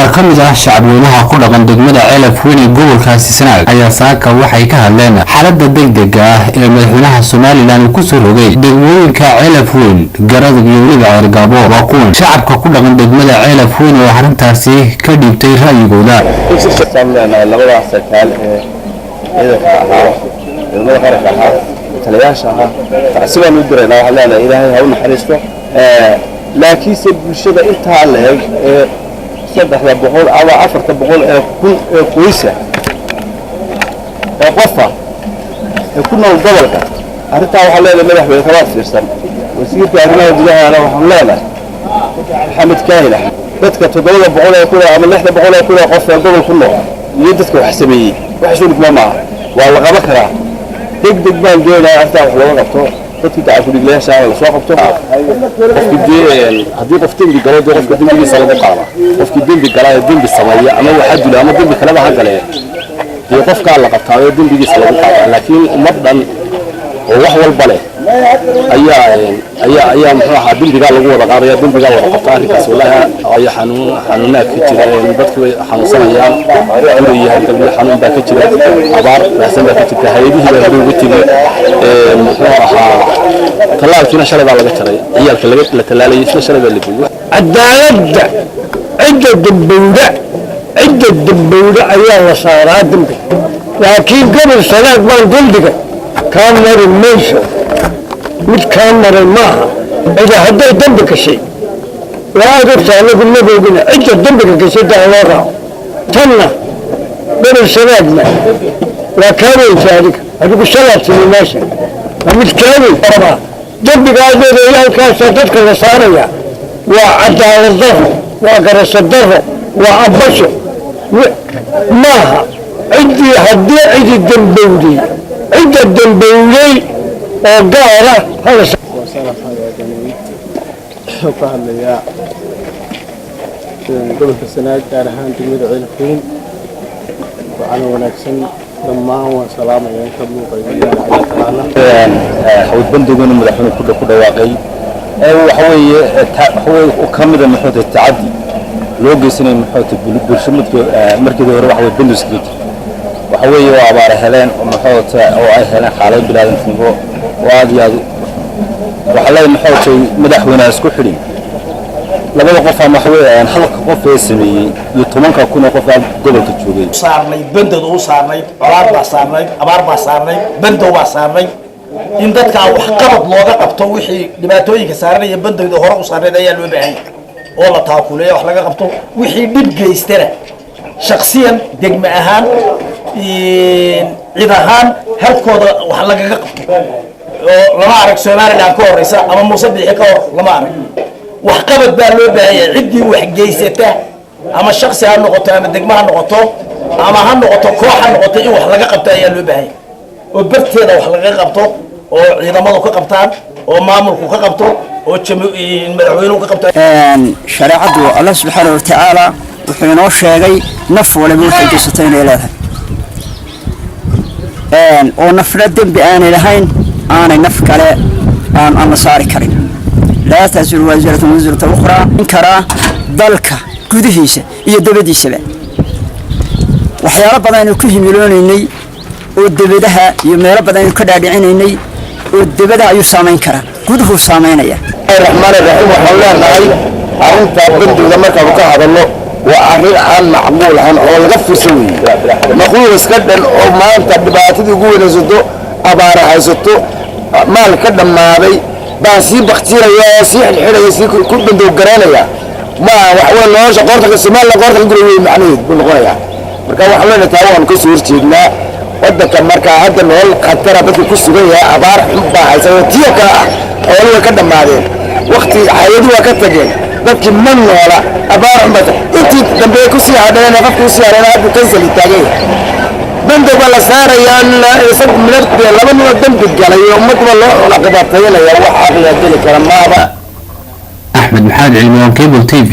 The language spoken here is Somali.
qaar ka mid ah shacabweynaha ku dhaqan degmada Ceelaf Weyn ee gobolkaasi Sanaag ayaa saaka waxay ka hadleen xaaladda degdega ah ee madaxweynaha Soomaaliland ku soo rogay degmooyinka Ceelaf Weyn Garadog iyo weliba Argabo waa kuwan shacabka ku dhaqan degmada Ceelaf Weyn oo arrintaasi ka dhibtay ra'yigooda labadaas sarkaal ee ciidanka ahaa degmada qaranka ahaa taliyaasha ahaa tacsiban u diray waxa leeyahay Ilaahay ha u naxariisto laakiin si bulshada inta la eeg saddex boqol ama 400 ee qoysa qofa ku nool gobolka arrinta waxa leeyahay madaxweyne kala fiirsan wasiirka arrimaha gudaha waxaan leeyahay Maxamed Kaahil dadka 700 ee ku ama 600 ee ku qof gobol ku nool iyo dadka wax sameeyay wax soo dhigma ma waa la qaban karaa degdeg baan geeynaa afta wax loo qabto dadka tacabku dhiglayasha la soo qabto haddii qof dembi galo qofka dembigiisa lagu qaado qofkii dembi galay dembi sameeya ama waxa dilo ama dembi kale ha galay iyo qofka la qabtaayo dembigiisa lagu qaado laakiin ummadan oo wax walba leh ayaa muxuu ahaa dembiga lagu wada qaadaya dembiga wada qabta arrinkaas wallahi ay xanuunaa ka jira dadku way xanuunsanayaan inuu yahay dambi xanuun baa ka jira abaar baasan baa ka jirta hay'adihii baa ugu tegay muxuu ahaa talaalkiina shalay baa laga jaray ciyalka la talaalay isla shalay baa la geeyay cadaalada dambowda ayaa la saaraa dambi laakiin gobol Sanaag baan dambiga كاميرا المنشأ مش كاميرا معها إذا هدي دمك شيء لا أدرك أنا قلنا بقولنا أنت دمك كشيء ده وراء تنا بين الشبابنا لا كامل ذلك أقول الشباب في ماشي مش كامل طبعا دمك هذا ريال كاساتك الصارية وعدى على الظهر وقرص الظهر وعبشه معها عندي هدي عندي الدمبودي عند الدنبولي وقارة هذا وصلت هذا جميل وقال لي يا قبل السنة كان هان تمير عيلفين وعلى ونكسن لما هو سلامة ينكبوا قيدين على حوض بندقون المدحون كل واقعي هو وكمل محوط التعدي لو جسنا محوط بالشمت مركز يروح حوض بندسكيت وحوي وعبارة هلين ومحوط أو أي هلين حالي بلاد نتنبو وعادي وحلاي محوط مدحونا اسكو حرين لما قفا محوي حلق قفا يسمي يطمنك كنا قفا قبل كتشوغي صارني بندو صارني عرار با صارني أبار با صارني بندو با صارني إن دادك وحقبض لوغا قبطو وحي لباتويك صارني بندو إذا هرقو صارني دايا الوبعين والله تاكولي وحلقا قبطو وحي بيبقى يسترى شخصيا دقم أهان ciidahan halkooda wax lagaga qabto lama arag Soomaaliland ka horeysa ama Muusabixi ka hor lama arag wax qabad baa loo baahay cidii wax geysata ama shakhsi ha noqoto ama degmo ha noqoto ama ha noqoto koox ha noqoto in wax laga qabto ayaa loo baahay oo barteeda wax laga qabto oo ciidamadu ka qabtaan oo maamulku ka qabto oo madaxweynuhu ka qabto shariicadu Allah subhanahu wa ta'ala wuxuu inoo sheegay naf waliba waxay geysatay inay leedahay oo nafna dambi aanay lahayn aanay naf kale aan saari karin la taasiru waziratu waziratu ukhra inkara dalka gudihiisa iyo dabadiisaba waxyaalo badan oo ku himiloonay oo dabadaha iyo meelo badan ka dhaadhicinaynay oo dabada ayuu saameyn kara guduhu saameynaya الرحمن الرحيم وحولنا أنت بندق مركب كهذا وأهل عن معمول عن أول غف سوي نقول اسكدن أو ما أنت دبعتي يقول نزدو أبارة هزتو مال كدم ما بي باسي بختير يا سيح الحين يسيك كل بندق جرانيا ما وحول نوش قرطك السمال لقرطك يقولوا معنيه بالغاية مركب وحولنا تعاون كسر تيجنا ودك مركب هذا نقول خطرة بدي كسر يا أبارة حبة هزتيك أول كدم ما بي وقتي حيدي وكتجين dadkii man noola abaar umada intii dambe ku sii hadana qofku sii hadana aad kansal taagay bandaba la saarayaan isag minad laba noo dambi galay ummadba loo qabatayna wax aqliya dili kara maaba Ahmed Maxamed Cilmi Cable TV